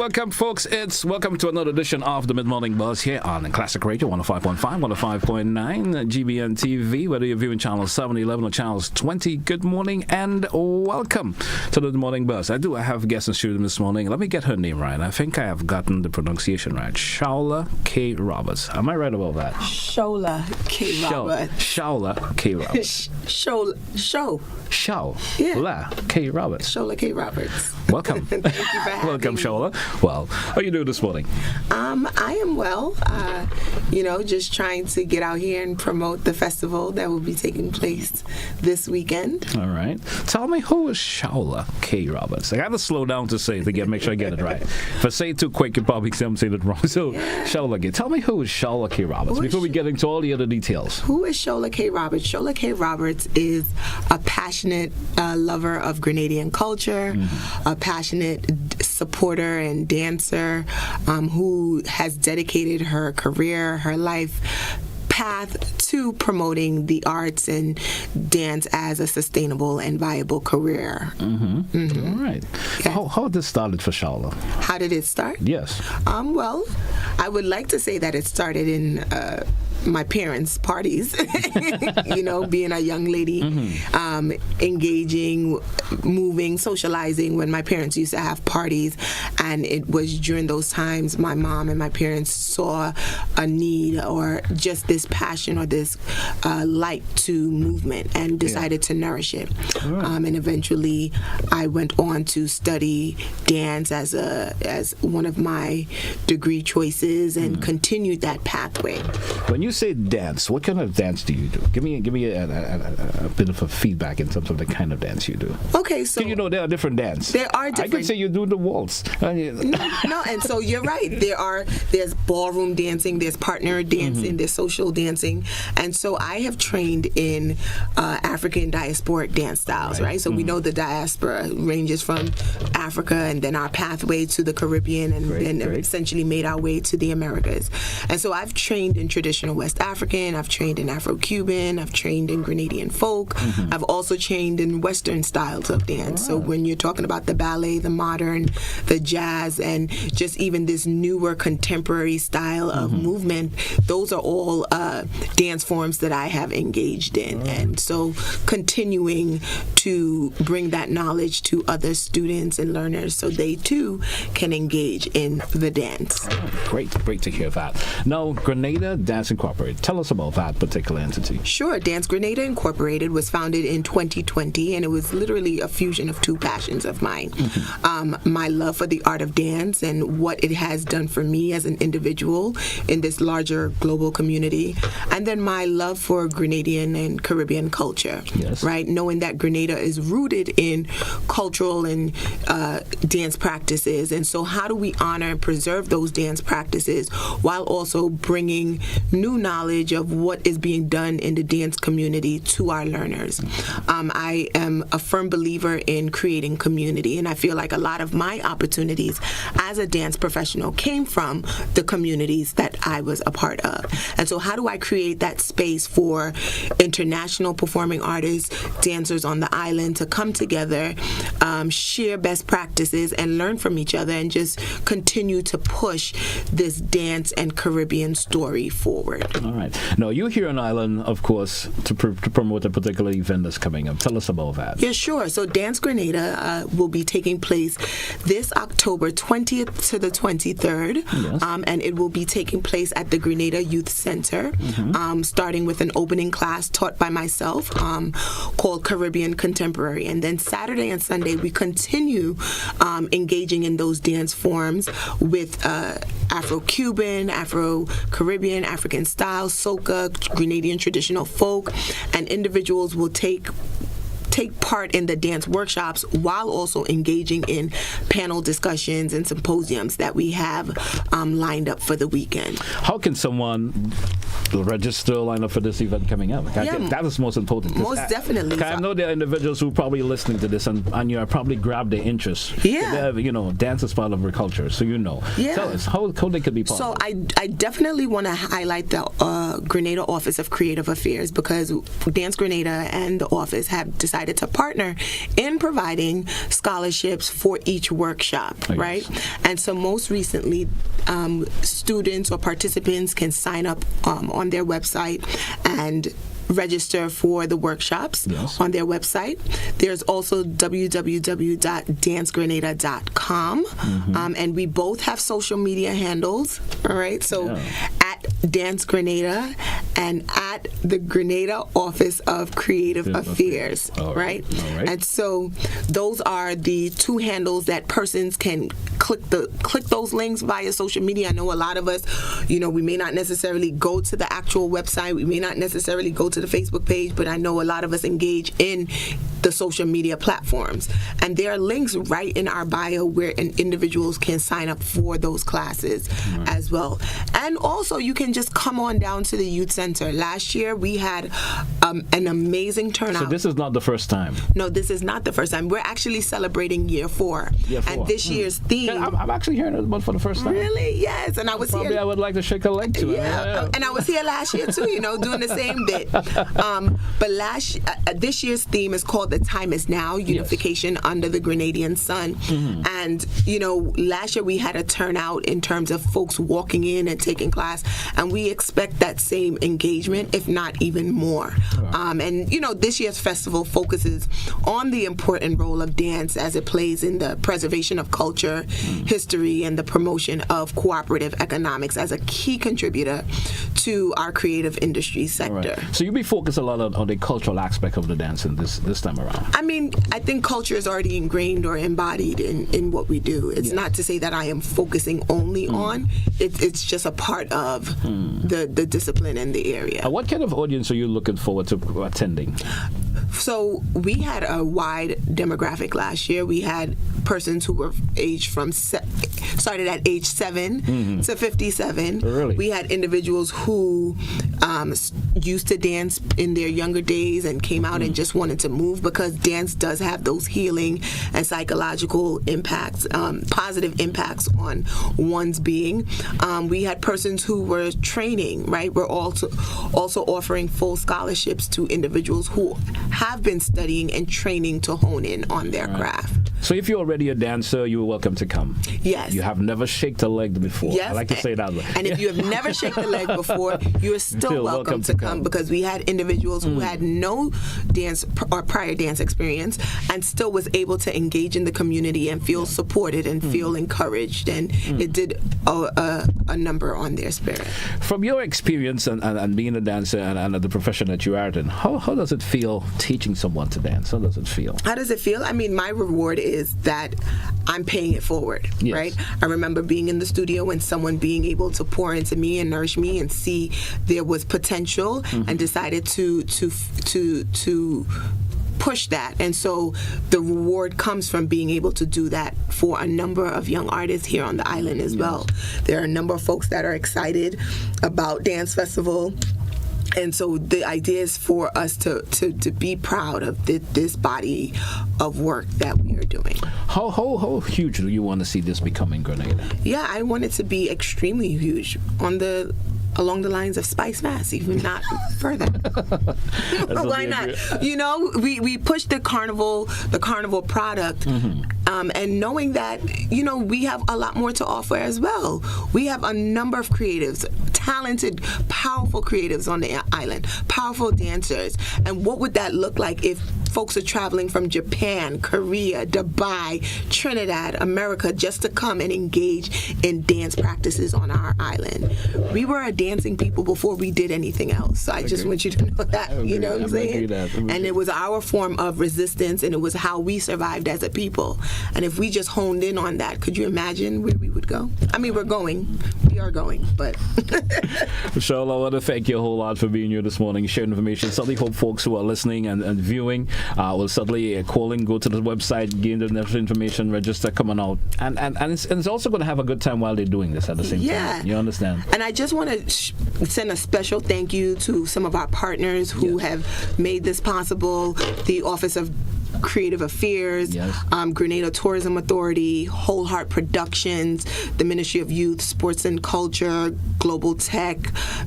welcome, folks. Welcome to another edition of the Mid-Morning Buzz here on Classic Radio 105.5, 105.9, GBN TV, whether you're viewing channels 7, 11, or channels 20. Good morning and welcome to the Morning Buzz. I have guests in studio this morning. Let me get her name right. I think I have gotten the pronunciation right. Shola K. Roberts. Am I right about that? Shola K. Roberts. Shola K. Roberts. Shola K. Roberts. Shola K. Roberts. Welcome. Thank you for having Welcome, me. Shola. Well, how are you doing this morning? I am well. Just trying to get out here and promote the festival that will be taking place this weekend. All right. Tell me, who is Shola K. Roberts? I got to slow down to say it to make sure I get it right. If I say it too quick, you probably say I'm saying it wrong. So, Shola, tell me, who is Shola K. Roberts before we get into all the other details. Who is Shola K. Roberts? Shola K. Roberts is a passionate lover of Grenadian culture, a passionate supporter and dancer who has dedicated her career, her life path to promoting the arts and dance as a sustainable and viable career. All right. Yes. How did this started for Shola? How did it start? Yes. Well, I would like to say that it started in my parents' parties, being a young lady, engaging, moving, socializing when my parents used to have parties. And it was during those times my mom and my parents saw a need or just this passion or this light to movement and decided to nourish it. Right. And eventually I went on to study dance as one of my degree choices and continued that pathway. When you say dance, what kind of dance do you do? Give me a bit of a feedback in terms of the kind of dance you do. Okay, so there are different dances. There are different. I could say you do the waltz. No, and so you're right. There's ballroom dancing, there's partner dancing, there's social dancing, and so I have trained in African diasporic dance styles, right? So we know the diaspora ranges from Africa, and then our pathway to the Caribbean, and then essentially made our way to the Americas. And so I've trained in traditional West African, I've trained in Afro-Cuban, I've trained in Grenadian folk, I've also trained in Western styles of dance. Wow. So when you're talking about the ballet, the modern, the jazz, and just even this newer contemporary style of movement, those are all dance forms that I have engaged in. And so continuing to bring that knowledge to other students and learners so they too can engage in the dance. Great to hear that. Now, Grenada Dance Incorporated. Tell us about that particular entity. Sure. Dance Grenada Incorporated was founded in 2020, and it was literally a fusion of two passions of mine. My love for the art of dance and what it has done for me as an individual in this larger global community, and then my love for Grenadian and Caribbean culture, right? Knowing that Grenada is rooted in cultural and dance practices, and so how do we honor and preserve those dance practices while also bringing new knowledge of what is being done in the dance community to our learners. I am a firm believer in creating community, and I feel like a lot of my opportunities as a dance professional came from the communities that I was a part of. And so how do I create that space for international performing artists, dancers on the island to come together, share best practices and learn from each other, and just continue to push this dance and Caribbean story forward. All right. Now, you're here on island, of course, to promote a particular event that's coming up. Tell us about that. Yeah, sure. So Dance Grenada will be taking place this October 20th to the 23rd, and it will be taking place at the Grenada Youth Center, starting with an opening class taught by myself called Caribbean Contemporary. And then Saturday and Sunday, we continue engaging in those dance forms with Afro-Cuban, Afro-Caribbean, African style, soca, Grenadian traditional folk, and individuals will take part in the dance workshops while also engaging in panel discussions and symposiums that we have lined up for the weekend. How can someone register, line up for this event coming up? That is most important. Most definitely. I know there are individuals who are probably listening to this and you are probably grabbed their interest. Yeah. Dance is part of our culture, so Tell us how they could be part of it. I definitely want to highlight the Grenada Office of Creative Affairs, because Dance Grenada and the office have decided decided to partner in providing scholarships for each workshop, right? And so most recently, students or participants can sign up on their website and register for the workshops on their website. There's also www.dancegrenada.com, and we both have social media handles, all right? So at Dance Grenada and at the Grenada Office of Creative Affairs, right? And so those are the two handles that persons can click those links via social media. I know a lot of us, we may not necessarily go to the actual website, we may not necessarily go to the Facebook page, but I know a lot of us engage in the social media platforms. And there are links right in our bio where individuals can sign up for those classes as well. And also, you can just come on down to the youth center. Last year, we had an amazing turnout. So this is not the first time? No, this is not the first time. We're actually celebrating year 4. And this year's theme... Yeah, I'm actually hearing it for the first time. Really? Yes. And I was Probably here... I would like to shake a leg to it. Yeah. And I was here last year, too, doing the same bit. But this year's theme is called The Time Is Now, Unification Under the Grenadian Sun. And, last year we had a turnout in terms of folks walking in and taking class, and we expect that same engagement, if not even more. And, this year's festival focuses on the important role of dance as it plays in the preservation of culture, history, and the promotion of cooperative economics as a key contributor to our creative industry sector. So you'll be focused a lot on the cultural aspect of the dancing this time around. I think culture is already ingrained or embodied in what we do. It's not to say that I am focusing only on. It's just a part of the discipline in the area. What kind of audience are you looking forward to attending? So we had a wide demographic last year. We had persons who were aged started at age 7 to 57. Really? We had individuals who used to dance in their younger days and came out and just wanted to move, because dance does have those healing and psychological impacts, positive impacts on one's being. We had persons who were training, right? We're also offering full scholarships to individuals who have been studying and training to hone in on their craft. So if you're already a dancer, you're welcome to come. Yes. You have never shaken a leg before. Yes. I like to say that. And if you have never shaken a leg before, you are still welcome to come, because we had individuals who had no dance or prior dance experience and still was able to engage in the community and feel supported and feel encouraged, and it did a number on their spirit. From your experience and being a dancer and the profession that you are in, how does it feel teaching someone to dance? How does it feel? How does it feel? My reward is that I'm paying it forward, right? I remember being in the studio and someone being able to pour into me and nourish me and see there was potential and decided to push that. And so the reward comes from being able to do that for a number of young artists here on the island as well. There are a number of folks that are excited about Dance Festival. And so the idea is for us to be proud of this body of work that we are doing. How huge do you want to see this become in Grenada? Yeah, I want it to be extremely huge along the lines of Spice Mass, even not further. Why not? We push the carnival product, and knowing that, we have a lot more to offer as well. We have a number of creatives, talented, powerful creatives on the island, powerful dancers. And what would that look like if folks are traveling from Japan, Korea, Dubai, Trinidad, America, just to come and engage in dance practices on our island? We were a dancing people before we did anything else. So I just want you to know that, you know what I'm saying? And it was our form of resistance, and it was how we survived as a people. And if we just honed in on that, could you imagine where we would go? We are going, but... Shola, I want to thank you a whole lot for being here this morning, sharing information. Certainly hope folks who are listening and viewing will certainly call in, go to the website, gain the necessary information, register, coming out. And it's also going to have a good time while they're doing this at the same time. You understand? And I just want to send a special thank you to some of our partners who have made this possible. The Office of Creative Affairs, Yes. Grenada Tourism Authority, Whole Heart Productions, the Ministry of Youth, Sports and Culture, Global Tech,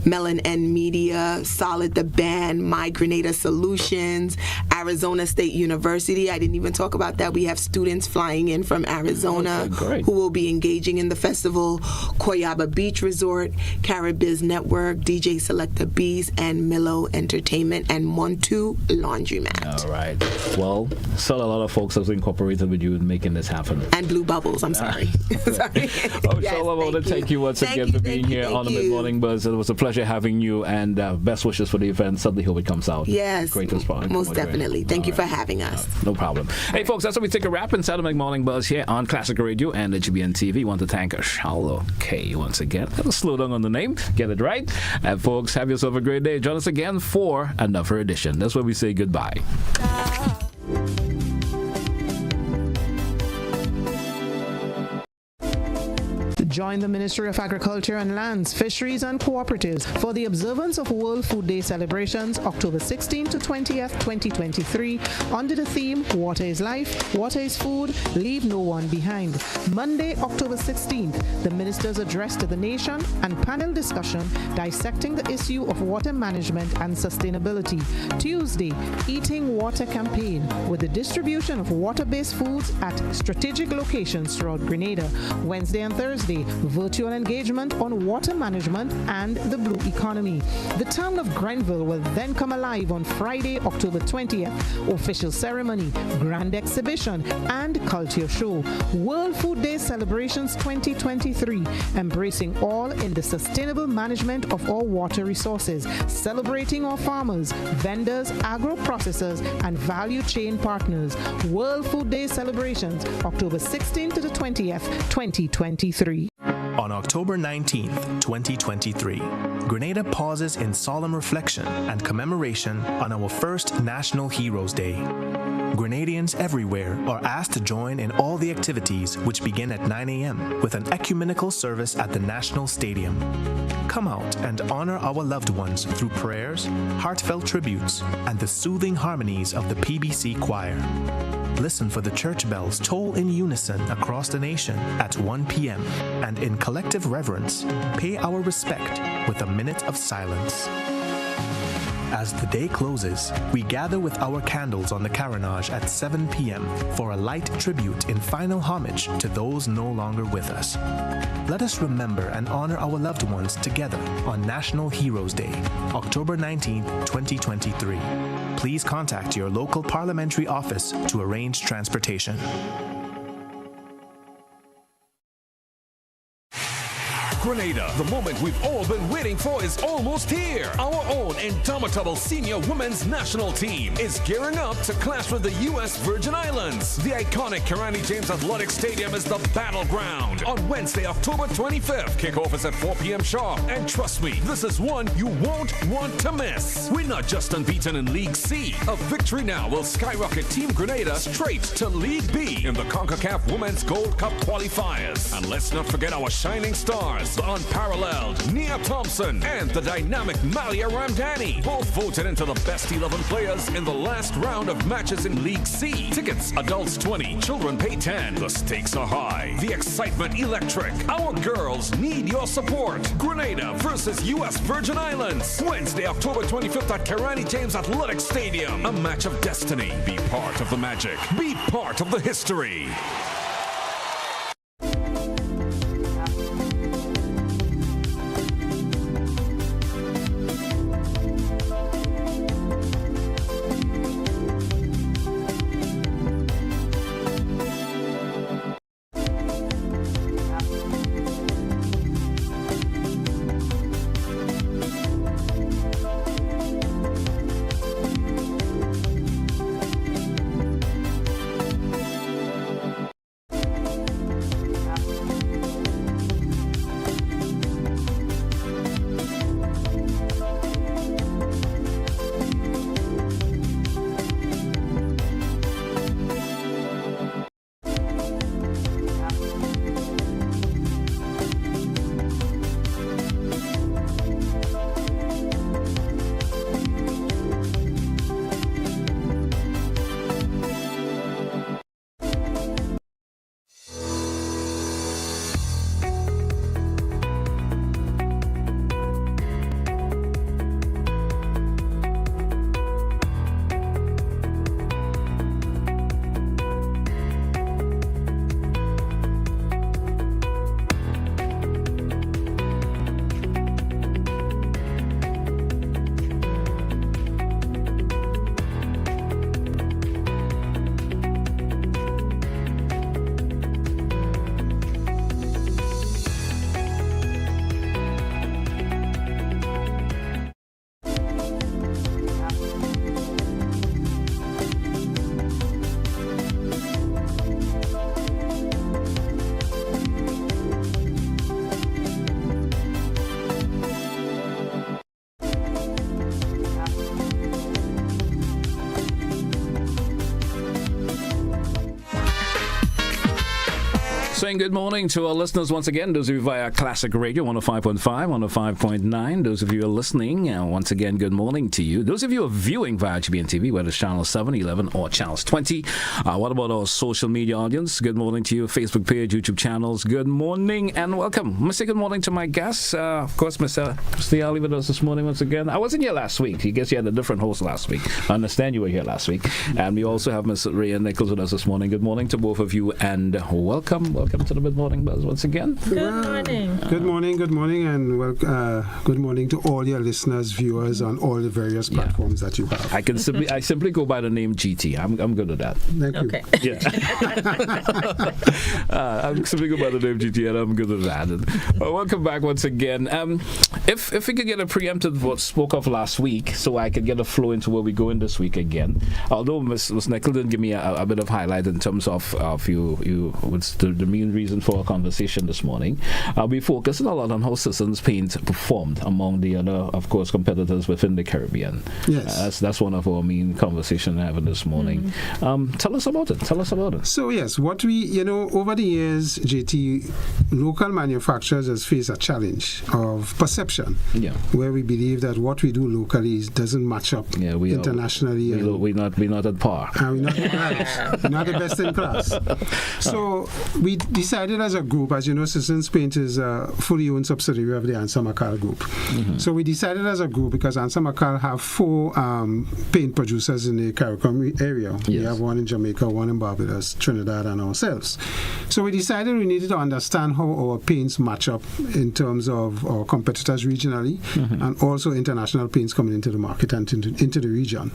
Melon and Media, Solid the Band, My Grenada Solutions, Arizona State University. I didn't even talk about that. We have students flying in from Arizona who will be engaging in the festival, Coyaba Beach Resort, Caribiz Network, DJ Selecta Bees, and Milo Entertainment, and Montu Laundromat. All right. Well, still a lot of folks have incorporated with you in making this happen. And Blue Bubbles, I'm sorry. Sorry. Shola, I want to thank you once again for being here on the Mid-Morning Buzz. It was a pleasure having you, and best wishes for the event. Suddenly Hope it comes out. Yes. Great response. Most definitely. Thank you for having us. No problem. Hey, folks, that's how we take a wrap inside the Mid-Morning Buzz here on Classic Radio and the GBN TV. Want to thank Shola K once again. Let's slow down on the name. Get it right. And folks, have yourself a great day. Join us again for another edition. That's where we say goodbye. Join the Ministry of Agriculture and Lands, Fisheries and Cooperatives for the observance of World Food Day celebrations October 16th to 20th, 2023 under the theme Water is Life, Water is Food, Leave No One Behind. Monday, October 16th, the Minister's Address to the Nation and panel discussion dissecting the issue of water management and sustainability. Tuesday, Eating Water Campaign with the distribution of water-based foods at strategic locations throughout Grenada. Wednesday and Thursday, virtual engagement on water management and the blue economy. The town of Grenville will then come alive on Friday, October 20th. Official ceremony, grand exhibition, and culture show. World Food Day celebrations 2023, embracing all in the sustainable management of our water resources, celebrating our farmers, vendors, agro-processors, and value chain partners. World Food Day celebrations, October 16th to the 20th, 2023. On October 19th, 2023, Grenada pauses in solemn reflection and commemoration on our first National Heroes Day. Grenadians everywhere are asked to join in all the activities which begin at 9 a.m. with an ecumenical service at the National Stadium. Come out and honor our loved ones through prayers, heartfelt tributes, and the soothing harmonies of the PBC choir. Listen for the church bells toll in unison across the nation at 1 p.m. and in collective reverence, pay our respect with a minute of silence. As the day closes, we gather with our candles on the carronage at 7 p.m. for a light tribute in final homage to those no longer with us. Let us remember and honor our loved ones together on National Heroes Day, October 19, 2023. Please contact your local parliamentary office to arrange transportation. Grenada, the moment we've all been waiting for is almost here. Our own indomitable senior women's national team is gearing up to clash with the U.S. Virgin Islands. The iconic Karani James Athletic Stadium is the battleground. On Wednesday, October 25th, kickoff is at 4 p.m. sharp. And trust me, this is one you won't want to miss. We're not just unbeaten in League C. A victory now will skyrocket Team Grenada straight to League B in the CONCACAF Women's Gold Cup qualifiers. And let's not forget our shining stars, the unparalleled Nia Thompson and the dynamic Malia Ramdani, both voted into the best 11 players in the last round of matches in League C. Tickets, adults 20, children pay 10. The stakes are high, the excitement electric. Our girls need your support. Grenada versus U.S. Virgin Islands, Wednesday, October 25th at Karani James Athletic Stadium. A match of destiny. Be part of the magic. Be part of the history. Saying good morning to our listeners once again. Those of you via Classic Radio 105.5, 105.9. Those of you who are listening, once again, good morning to you. Those of you who are viewing via GBN TV, whether it's channel 7, 11, or channels 20. What about our social media audience? Good morning to you. Facebook page, YouTube channels. Good morning and welcome. I must say good morning to my guests. Of course, Mr. DeAllie with us this morning once again. I wasn't here last week. I guess you had a different host last week. I understand you were here last week. And we also have Mr. Reyan Neckles with us this morning. Good morning to both of you and welcome. Welcome to the Mid-Morning Buzz once again. Good morning. Good morning, and good morning to all your listeners, viewers on all the various platforms that you have. I simply go by the name GT. I'm good at that. Thank you. Okay. Yeah. I'm simply go by the name GT, and I'm good at that. And, welcome back once again. If we could get a preemptive what spoke of last week, so I could get a flow into where we go in this week again. Although Ms. Neckles didn't give me a bit of highlight in terms of you what's the main reason for our conversation this morning. I'll be focusing a lot on how Sissons Paint performed among the other, of course, competitors within the Caribbean. Yes. That's one of our main conversations having this morning. Tell us about it. So yes, what we, over the years, JT, local manufacturers has faced a challenge of perception, where we believe that what we do locally doesn't match up internationally. We're not at par. And we're not the best in class. So we decided as a group, as you know, Sissons Paint is a fully owned subsidiary of the Ansa Macal Group. So we decided as a group, because Ansa Macal have 4 paint producers in the Caribbean area. Yes. We have one in Jamaica, one in Barbados, Trinidad, and ourselves. So we decided we needed to understand how our paints match up in terms of our competitors regionally, and also international paints coming into the market and into the region.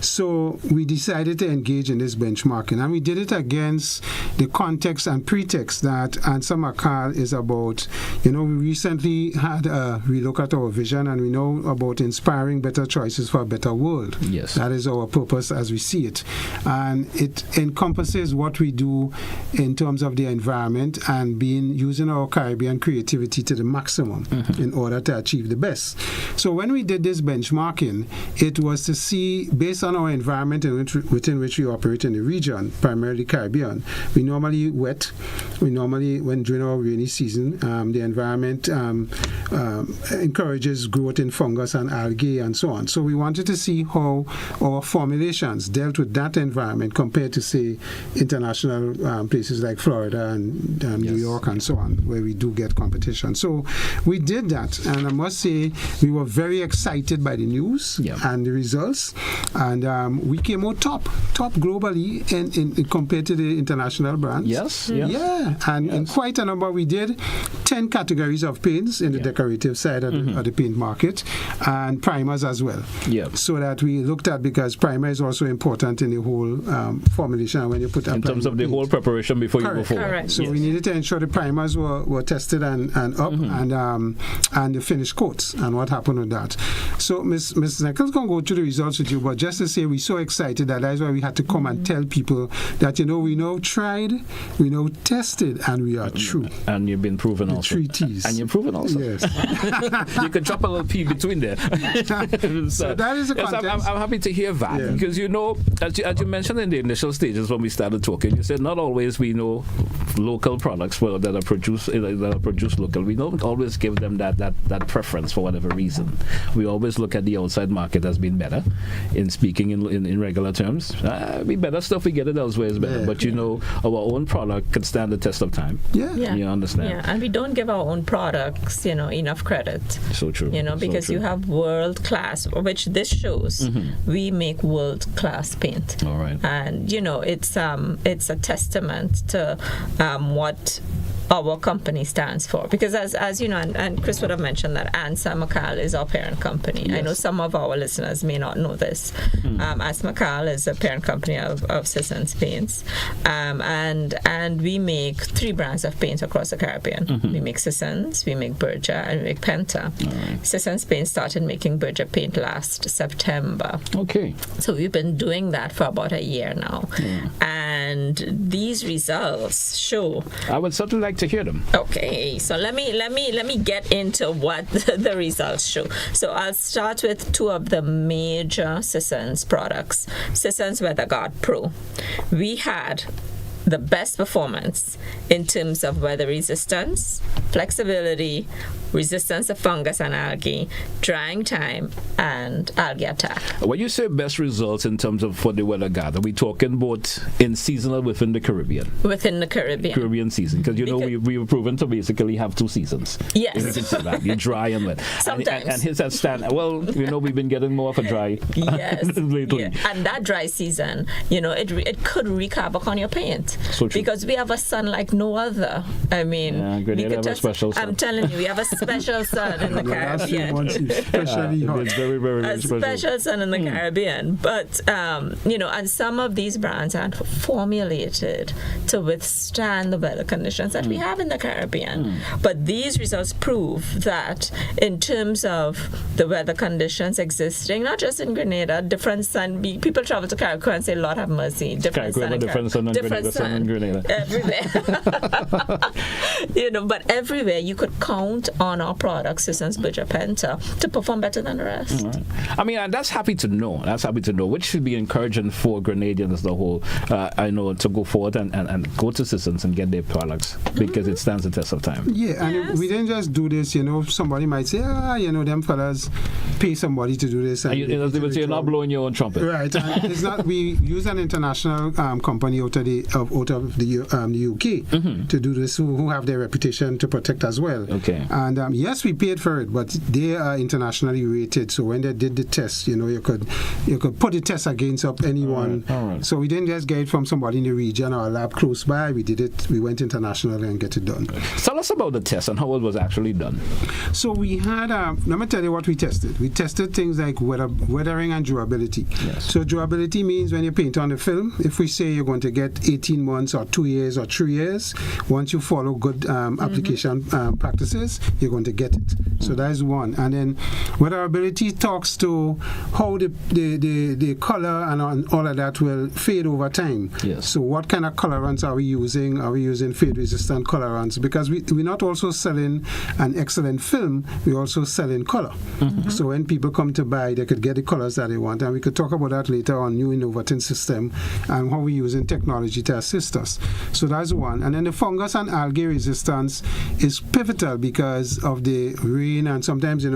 So we decided to engage in this benchmarking, and we did it against the context and pretext that Ansa Macal is about. We recently had a relook at our vision, and we know about inspiring better choices for a better world. Yes. That is our purpose as we see it. And it encompasses what we do in terms of the environment and using our Caribbean creativity to the maximum in order to achieve the best. So when we did this benchmarking, it was to see, based on our environment within which we operate in the region, primarily Caribbean, we normally wet. We normally, during our rainy season, the environment encourages growth in fungus and algae and so on. So we wanted to see how our formulations dealt with that environment compared to, say, international places like Florida and New York and so on, where we do get competition. So we did that, and I must say we were very excited by the news and the results, and we came out top globally in compared to the international brands. Yes. Yeah, and in quite a number. We did 10 categories of paints in the decorative side of the paint market, and primers as well. Yeah. So that we looked at, because primer is also important in the whole formulation when you put in terms of the whole preparation before you go forward. Correct. So we needed to ensure the primers were tested and up, and the finished coats and what happened with that. So Ms. Neckles can go through the results with you, but just to say we're so excited that's why we had to come and tell people that we know tried, we know tested, and we are true. And you've been proven the also. 3 T's. And you're proven also. Yes. You can drop a little P between there. So that is the context. I'm happy to hear that, because as you mentioned in the initial stages when we started talking, you said not always we know local products that are produced local. We don't always give them that preference for whatever reason. We always look at the outside market as being better. In speaking in regular terms, be better stuff we get it elsewhere is better. But our own product can stand the test of time. Yeah. You understand? Yeah, and we don't give our own products, enough credit. So true. Because you have world class, which this shows. We make world class paint. All right. And it's a testament to what our company stands for, because as you know, and Chris would have mentioned that Ansa Macal is our parent company. Yes. I know some of our listeners may not know this. Ansa Macal is a parent company of Sissons Paints, and we make 3 brands of paint across the Caribbean. We make Sissons, we make Berger, and we make Penta. Right. Sissons Paint started making Berger paint last September. Okay. So we've been doing that for about a year now, and these results show. I would certainly like to hear them. Okay, so let me get into what the results show. So I'll start with 2 of the major Sissons products. Sissons Weather Guard Pro. We had the best performance in terms of weather resistance, flexibility, resistance to fungus and algae, drying time, and algae attack. When you say best results in terms of for the weather guard, are we talking both in seasonal within the Caribbean? Within the Caribbean. Caribbean season, because we were proven to basically have two seasons. Yes. If you can say that. You're dry and wet. Sometimes. And here's that stand. Well, we've been getting more of a dry lately. Yeah. And that dry season, it could wreak havoc on your paint. So true. Because we have a sun like no other. I mean, Grenada have a special sun. I'm telling you, we have a special sun in the Caribbean. Especially hot. It's very, very, very special sun in the Caribbean. But, and some of these brands are formulated to withstand the weather conditions that we have in the Caribbean. But these results prove that in terms of the weather conditions existing, not just in Grenada, different sun, people travel to Caribbean and say, Lord have mercy, different sun in Grenada. Everywhere. But everywhere you could count on our product, Sissons Bridger Penta, to perform better than the rest. Right. I mean, and that's happy to know, which should be encouraging for Grenadians as a whole, to go forward and go to Sissons and get their products, because it stands the test of time. Yeah, and we didn't just do this, somebody might say, them fellas pay somebody to do this. And they would say you're not blowing your own trumpet. Right, and it's not, we use an international company out of the UK to do this, who have their reputation to protect as well. Okay. And yes, we paid for it, but they are internationally rated, so when they did the test, you could put the test against anyone. All right. So we didn't just get it from somebody in the region or a lab close by. We did it, we went internationally and get it done. Tell us about the test and how it was actually done. So we had, let me tell you what we tested. We tested things like weathering and durability. Yes. So durability means when you paint on the film, if we say you're going to get 18 months or 2 years or 3 years, once you follow good application practices, you're going to get it. So that is one. And then weatherability talks to how the color and all of that will fade over time. Yes. So what kind of colorants are we using? Are we using fade-resistant colorants? Because we're not also selling an excellent film, we're also selling color. So when people come to buy, they could get the colors that they want. And we could talk about that later on, new innovative system and how we're using technology to assist us. So that's one. And then the fungus and algae resistance is pivotal because of the rain, and sometimes, if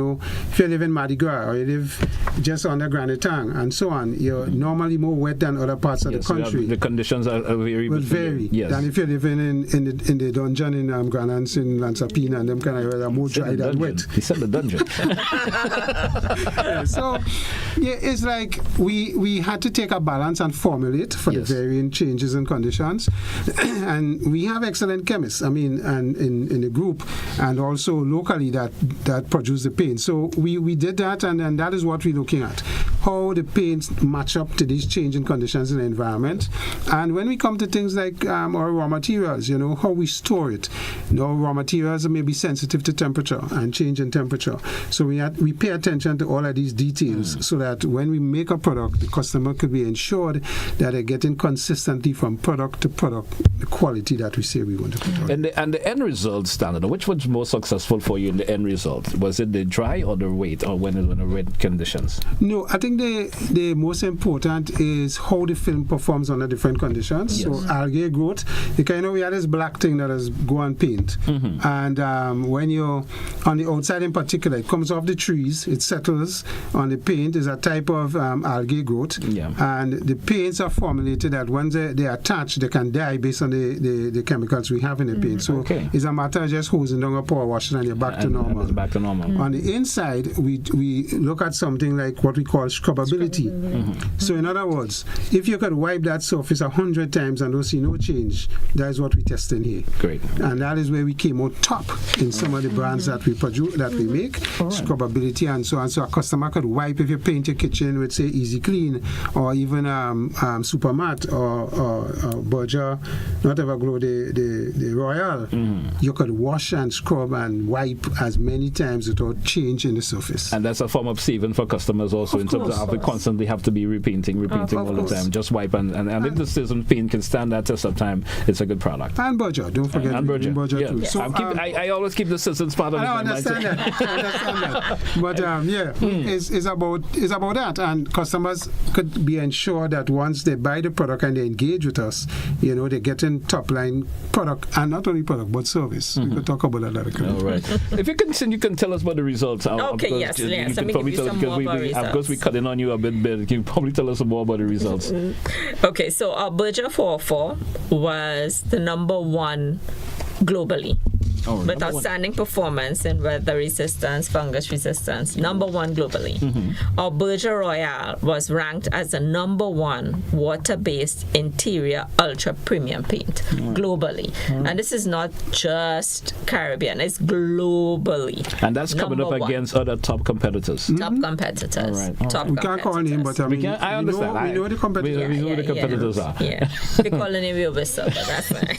you live in Mardi Gras or you live just under Grenada and so on, you're normally more wet than other parts of the country. The conditions are very will vary. Yes. Than if you're living in the dungeon in Grenada, in Lansapina, and them kind of are more dry than wet. He said the dungeon. So, it's like we had to take a balance and formulate for the varying changes in conditions. And we have excellent chemists, and in the group, and also locally that produce the paint. So we did that, and that is what we're looking at. How the paints match up to these changing conditions in the environment. And when we come to things like our raw materials, how we store it. Raw materials may be sensitive to temperature and change in temperature. So we pay attention to all of these details so that when we make a product, the customer could be ensured that they're getting consistently from product to product the quality that we say we want to put on. And the end result, Standard, which was more successful for you in the end result? Was it the dry or the wet, or when it was in wet conditions? No, I think the most important is how the film performs under different conditions. Yes. So algae growth, we had this black thing that is go on paint. And when you're on the outside in particular, it comes off the trees, it settles on the paint, is a type of algae growth. Yeah. And the paints are formulated that when they attach, they can die based on the chemicals we have in the paint. So it's a matter of just hosing down a power wash and you're back to normal. Back to normal. On the inside, we look at something like what we call scrubbability. So in other words, if you could wipe that surface 100 times and don't see no change, that is what we test in here. Great. And that is where we came out top in some of the brands that we produce, that we make, scrubbability and so on. So a customer could wipe if you paint your kitchen with, say, Easy Clean or even Super Matte or Berger, not Everglow, the Royal. You could wash and scrub and wipe as many times without change in the surface. And that's a form of saving for customers also in terms we constantly have to be repainting all the time. Just wipe and if the Sissons paint can stand that test of time, it's a good product. And Berger, don't forget. And Berger too. So, I always keep the Sissons part of it. I understand that. But it's about that, and customers could be ensured that once they buy the product and they engage with us, they're getting top line product, and not only product but service. We could talk about that later. All right. If you can tell us about the results. Okay, yes. You Let me give you some more about results. Of course, we're cutting on you a bit. Can you probably tell us more about the results? Okay, so our Berger 404 was the number one globally. With outstanding performance in weather resistance, fungus resistance, number one globally. Our Berger Royale was ranked as the number one water-based interior ultra premium paint globally. And this is not just Caribbean, it's globally. And that's coming up against other top competitors. Top competitors. All right. We can't call name, but I understand. We know the competitors. We know the competitors are. Yeah. They call the name Whistle, but that's fine.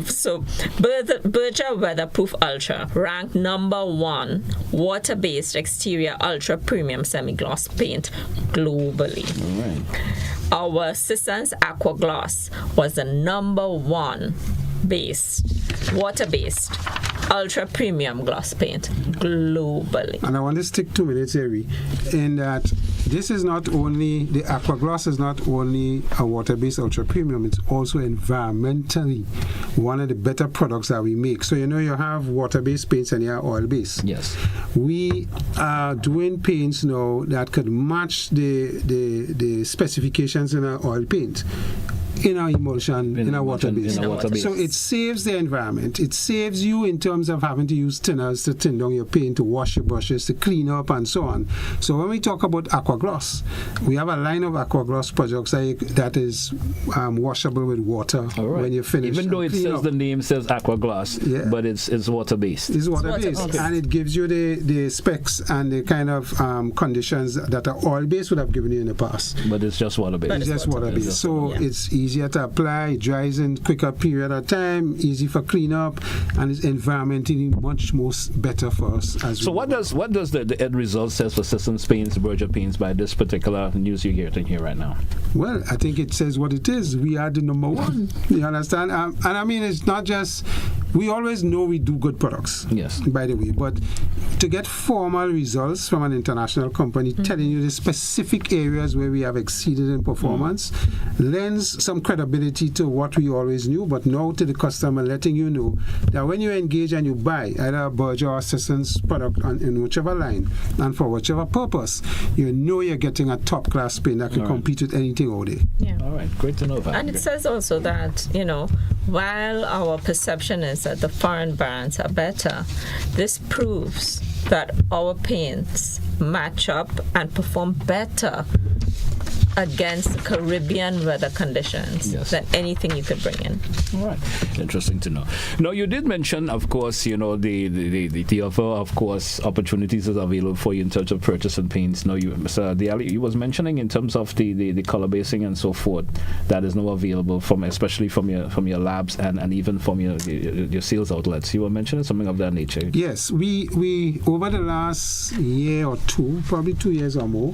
So Berger Weatherproof Ultra ranked number one water-based exterior ultra premium semi-gloss paint globally. All right. Our Sissons Aqua Gloss was the number one water-based ultra premium gloss paint globally. And I want to stick 2 minutes, Eri, in that this is not only, the Aqua Gloss is not only a water-based ultra premium, it's also environmentally one of the better products that we make. So you have water-based paints and you have oil-based. Yes. We are doing paints now that could match the specifications in our oil paint, in our emulsion, in our water-based. So it saves the environment. It saves you in terms of having to use thinners to thin down your paint, to wash your brushes, to clean up, and so on. So when we talk about Aqua Gloss, we have a line of Aqua Gloss products that is washable with water when you finish. Even though it says the name says Aqua Gloss, but it's water-based. It's water-based, and it gives you the specs and the kind of conditions that an oil-based would have given you in the past. But it's just water-based. It's just water-based. So it's easier to apply, it dries in quicker period of time, easy for cleanup, and it's environmentally much more better for us. So what does the end result says for Sissons paints, Berger paints by this particular news you're getting here right now? Well, I think it says what it is. We are the number one. You understand? And I mean, it's not just, we always know we do good products. Yes. By the way, but to get formal results from an international company telling you the specific areas where we have exceeded in performance lends some credibility to what we always knew, but now to the customer, letting you know that when you engage and you buy either a Berger or Sissons product in whichever line and for whichever purpose, you know you're getting a top class paint that can compete with anything out there. Yeah. All right, great to know that. And it says also that, while our perception is that the foreign brands are better, this proves that our paints match up and perform better against Caribbean weather conditions than anything you could bring in. All right. Interesting to know. Now, you did mention, of course, the offer, of course, opportunities is available for you in terms of purchasing paints. Now, Mr. DeAllie, you was mentioning in terms of the color basing and so forth, that is now available especially from your labs and even from your sales outlets. You were mentioning something of that nature. Yes, we over the last year or two, probably 2 years or more,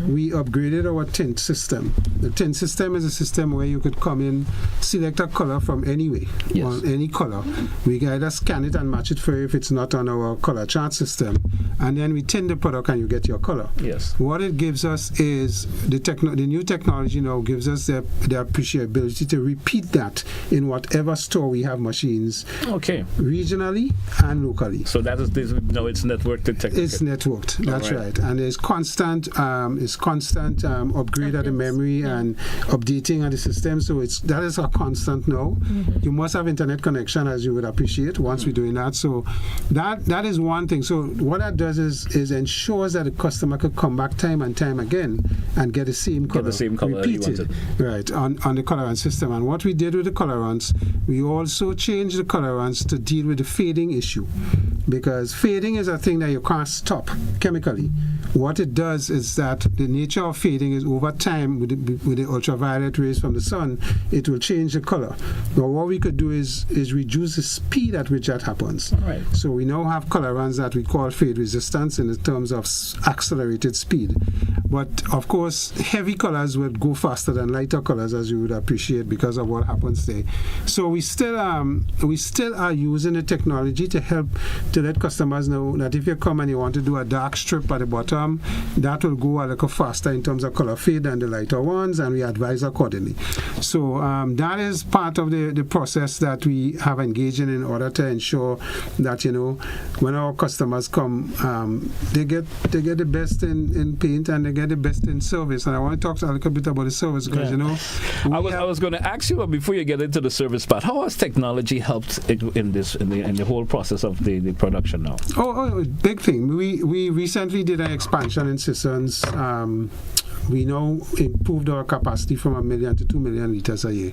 we upgraded our tint system. The tint system is a system where you could come in, select a color from anywhere, or any color. We can either scan it and match it for you if it's not on our color chart system, and then we tint the product and you get your color. Yes. What it gives us is the new technology now gives us the appreciability to repeat that in whatever store we have machines. Okay. Regionally and locally. So that is it's networked technically. It's networked. That's right. And there's constant upgrade of the memory and updating of the system. So that is a constant now. You must have internet connection, as you would appreciate once we're doing that. So that is one thing. So what that does is ensures that the customer could come back time and time again and get the same color. Repeated. Right, on the colorant system. And what we did with the colorants, we also changed the colorants to deal with the fading issue. Because fading is a thing that you can't stop chemically. what it does is that the nature of fading is over time with the ultraviolet rays from the sun, it will change the color. But what we could do is reduce the speed at which that happens. All right. So we now have colorants that we call fade resistance in the terms of accelerated speed. But of course, heavy colors would go faster than lighter colors, as you would appreciate, because of what happens there. So we still are using the technology to help to let customers know that if you come and you want to do a dark strip at the bottom, that will go a little faster in terms of color fade than the lighter ones, and we advise accordingly. So that is part of the process that we have engaged in order to ensure that, you know, when our customers come, they get the best in paint and they get the best in service. And I want to talk a little bit about the service because, you know, I was going to ask you before you get into the service part, how has technology helped in the whole process of the production now? Oh, big thing. We recently did an expansion in Sissons. We now improved our capacity from 1 million to 2 million liters a year,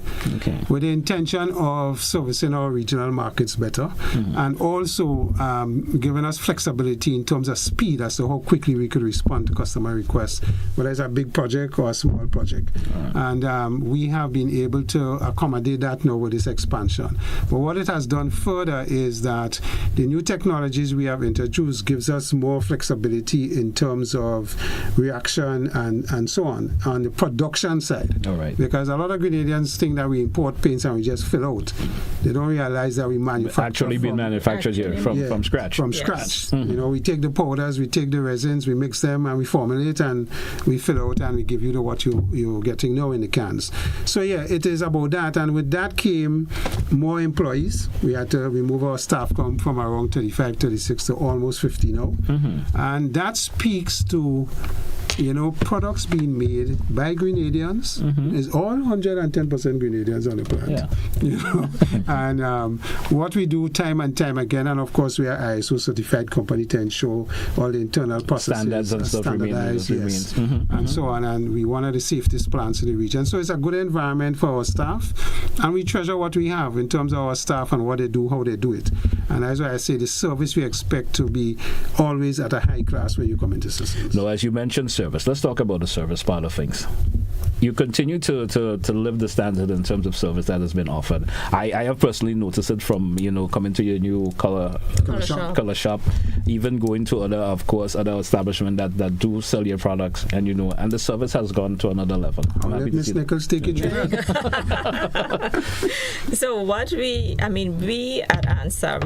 with the intention of servicing our regional markets better, and also giving us flexibility in terms of speed as to how quickly we could respond to customer requests, whether it's a big project or a small project. And we have been able to accommodate that now with this expansion. But what it has done further is that the new technologies we have introduced gives us more flexibility in terms of reaction and so on the production side. All right. Because a lot of Grenadians think that we import paints and we just fill out. They don't realize that we manufacture actually being manufactured here from scratch. From scratch. You know, we take the powders, we take the resins, we mix them and we formulate and we fill out and we give you what you're getting now in the cans. So yeah, it is about that, and with that came more employees. We had to remove our staff from around 35, 36 to almost 50 now. And that speaks to, you know, products being made by Grenadians. Is all 110% Grenadians on the plant. You know, and what we do time and time again, and of course we are ISO certified company to ensure all the internal processes standards and stuff standardized, and so on. And we one of the safest plants in the region. So it's a good environment for our staff, and we treasure what we have in terms of our staff and what they do, how they do it. And that's why I say the service we expect to be always at a high class when you come into Sissons. No, as you mentioned, service. Let's talk about the service part of things. You continue to live the standard in terms of service that has been offered. I have personally noticed it from, you know, coming to your new color shop, even going to other establishments that do sell your products, and you know, and the service has gone to another level. Let Miss Neckles take it. So we at ANSA,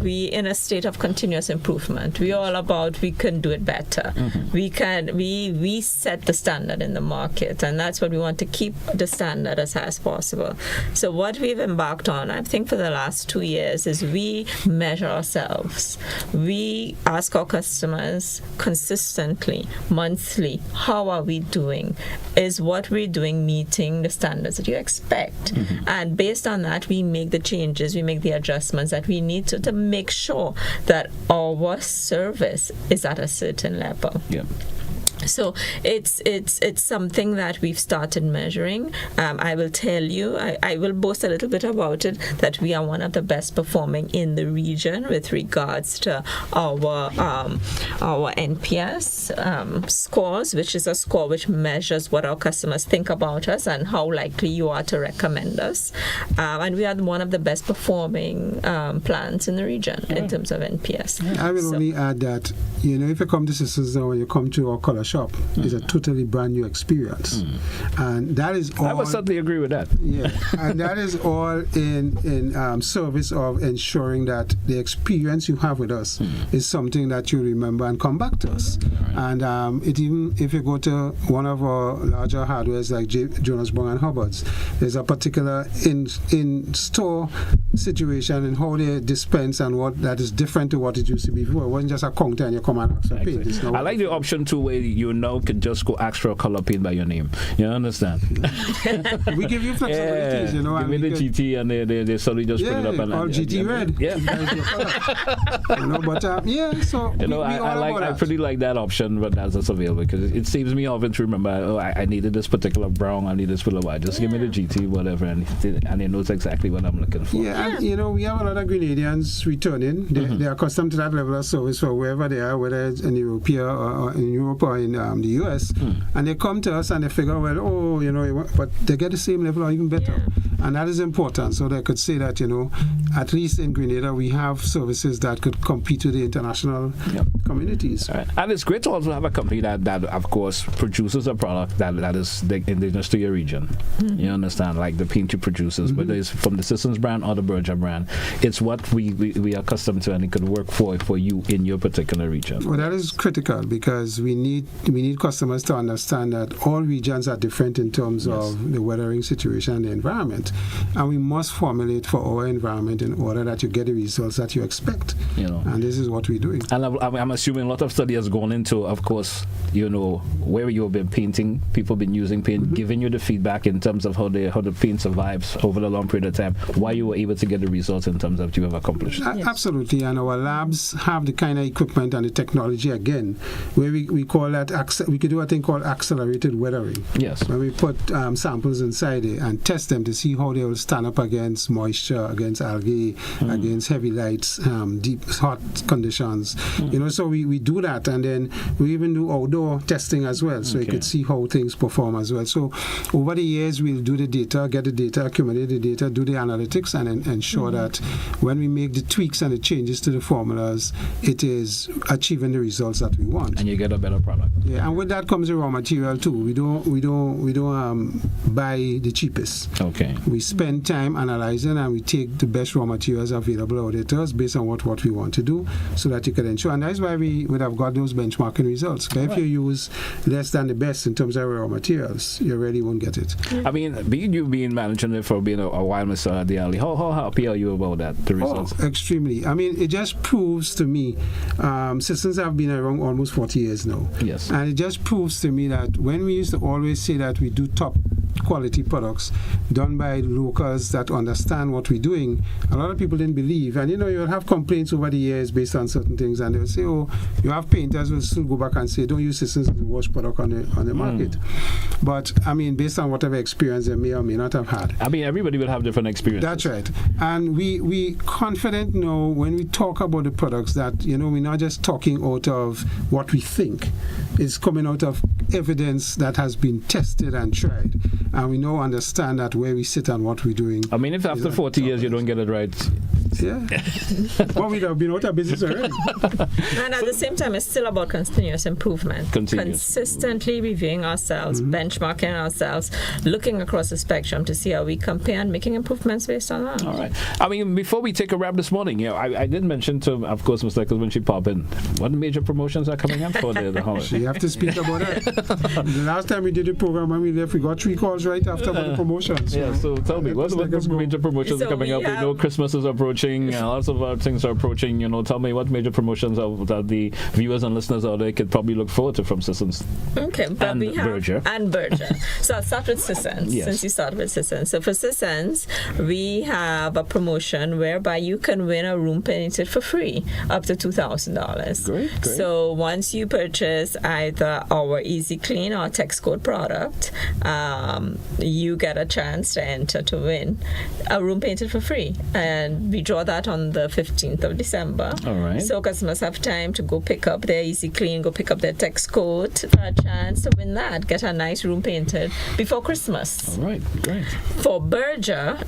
we in a state of continuous improvement. We're all about we can do it better. We set the standard in the market, and that's what we want to keep the standard as high as possible. So what we've embarked on, I think for the last 2 years, is we measure ourselves. We ask our customers consistently, monthly, how are we doing? Is what we're doing meeting the standards that you expect? And based on that, we make the changes, we make the adjustments that we need to make sure that our service is at a certain level. So it's something that we've started measuring. I will tell you, I will boast a little bit about it, that we are one of the best performing in the region with regards to our NPS scores, which is a score which measures what our customers think about us and how likely you are to recommend us. And we are one of the best performing plants in the region in terms of NPS. I will only add that, you know, if you come to Sissons now and you come to our color shop, it's a totally brand new experience, and that is all. I would certainly agree with that. Yeah, and that is all in service of ensuring that the experience you have with us is something that you remember and come back to us. And even if you go to one of our larger hardwares like Jonas Brown and Hubbard's, there's a particular in-store situation and how they dispense and what that is different to what it used to be before. It wasn't just a counter and you come and ask for paint. I like the option too where you you now can just go ask for a color paint by your name. You understand? We give you flexibilities, you know. Give me the GT and they suddenly just put it up. Or GT red. Yeah. You know, but so you know, I pretty like that option, but that's just available because it saves me often to remember. I needed this particular brown. I need this particular white. Just give me the GT, whatever, and it knows exactly what I'm looking for. Yeah, and you know, we have a lot of Grenadians returning. They are accustomed to that level of service for wherever they are, whether it's in Europe or in Europe or in the US, and they come to us and they figure, well, oh, you know, but they get the same level or even better, and that is important. So they could say that, you know, at least in Grenada we have services that could compete with the international communities. Right. And it's great to also have a company that of course produces a product that is indigenous to your region. You understand, like the paint you produces, whether it's from the Sissons brand or the Berger brand, it's what we are accustomed to, and it could work for you in your particular region. Well, that is critical because we need customers to understand that all regions are different in terms of the weathering situation and the environment, and we must formulate for our environment in order that you get the results that you expect. You know, and this is what we're doing. And I'm assuming a lot of study has gone into, of course, you know, where you've been painting, people been using paint, giving you the feedback in terms of how the paint survives over the long period of time, why you were able to get the results in terms of what you have accomplished. Absolutely, and our labs have the kind of equipment and the technology again, where we call that we could do a thing called accelerated weathering. Yes. Where we put samples inside it and test them to see how they will stand up against moisture, against algae, against heavy lights, deep hot conditions. You know, so we do that, and then we even do outdoor testing as well, so you could see how things perform as well. So over the years, we'll do the data, get the data, accumulate the data, do the analytics, and ensure that when we make the tweaks and the changes to the formulas, it is achieving the results that we want. And you get a better product. Yeah, and with that comes the raw material too. We don't buy the cheapest. Okay. We spend time analyzing, and we take the best raw materials available out there to us based on what we want to do, so that you can ensure. And that's why we would have got those benchmarking results. If you use less than the best in terms of raw materials, you really won't get it. I mean, you've been managing it for being a while, Mr. DeAllie. How happy are you about that, the results? Oh, extremely. I mean, it just proves to me, Sissons have been around almost 40 years now. Yes. And it just proves to me that when we used to always say that we do top quality products done by locals that understand what we're doing, a lot of people didn't believe. And you know, you'll have complaints over the years based on certain things, and they'll say, oh, you have painters will still go back and say, don't use Sissons as the worst product on the market. But I mean, based on whatever experience they may or may not have had. I mean, everybody will have different experiences. That's right. And we confident know when we talk about the products that, you know, we're not just talking out of what we think. It's coming out of evidence that has been tested and tried. And we now understand that where we sit and what we're doing. I mean, if after 40 years you don't get it right, yeah. Well, we'd have been out of business already. And at the same time, it's still about continuous improvement. Consistently reviewing ourselves, benchmarking ourselves, looking across the spectrum to see how we compare and making improvements based on that. All right. I mean, before we take a wrap this morning, you know, I did mention to, of course, Ms. Neckles when she popped in, what major promotions are coming up for the holiday? You have to speak about that. The last time we did the program, when we left, we got 3 calls right after the promotion. So yeah, so tell me, what major promotions are coming up? We know Christmas is approaching. Lots of other things are approaching. You know, tell me what major promotions that the viewers and listeners out there could probably look forward to from Sissons. Okay, but we have Berger. So I'll start with Sissons, since you started with Sissons. So for Sissons, we have a promotion whereby you can win a room painted for free, up to $2,000. Great. So once you purchase either our Easy Clean or Tex Code product, you get a chance to enter to win a room painted for free, and we draw that on the 15th of December. All right. So customers have time to go pick up their Easy Clean, go pick up their Tex Coat for a chance to win that, get a nice room painted before Christmas. All right, great. For Berger,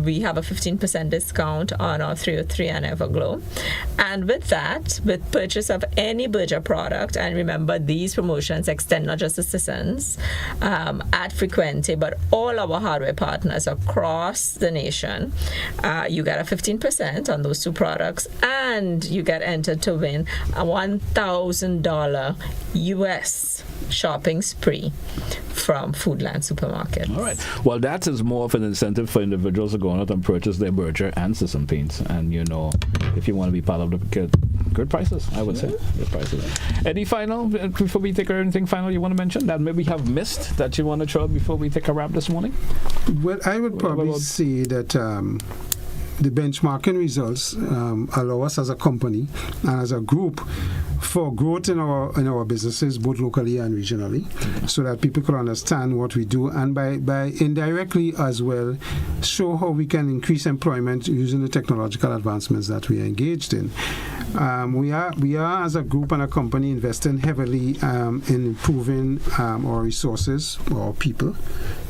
we have a 15% discount on our 303 and Everglow. And with that, with purchase of any Berger product, and remember these promotions extend not just to Sissons, at Frequente, but all our hardware partners across the nation, you get a 15% on those 2 products, and you get entered to win a $1,000 US shopping spree from Foodland Supermarket. All right. Well, that is more of an incentive for individuals to go out and purchase their Berger and Sisson paints. And, you know, if you want to be part of the good prices, I would say. Good prices. Any final, before we take anything final you want to mention that maybe we have missed that you want to throw before we take a wrap this morning? Well, I would probably say that the benchmarking results allow us as a company and as a group for growth in our businesses, both locally and regionally, so that people can understand what we do, and by indirectly as well show how we can increase employment using the technological advancements that we are engaged in. We are as a group and a company investing heavily in improving our resources, our people,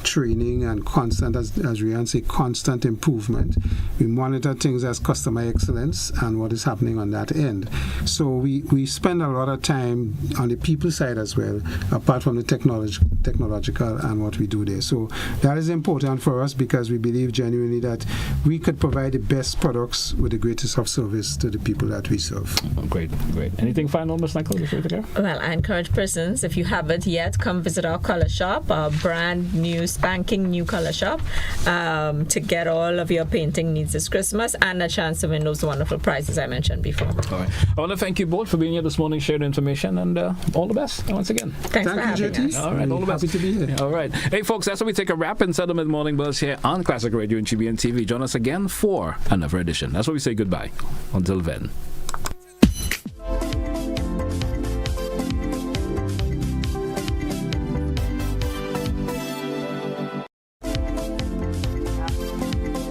training, and constant, as Reyan say, constant improvement. We monitor things as customer excellence and what is happening on that end. So we spend a lot of time on the people side as well, apart from the technological and what we do there. So that is important for us because we believe genuinely that we could provide the best products with the greatest of service to the people that we serve. Oh, great. Anything final, Ms. Neckles, before we go? Well, I encourage persons, if you haven't yet, come visit our color shop, our brand new, spanking new color shop, to get all of your painting needs this Christmas and a chance to win those wonderful prizes I mentioned before. All right. I want to thank you both for being here this morning, sharing information, and all the best once again. Thanks for having us. All right, all the best. Happy to be here. All right. Hey, folks, that's how we take a wrap inside the Mid-Morning Buzz here on Classic Radio and GBN TV. Join us again for another edition. That's what we say goodbye. Until then.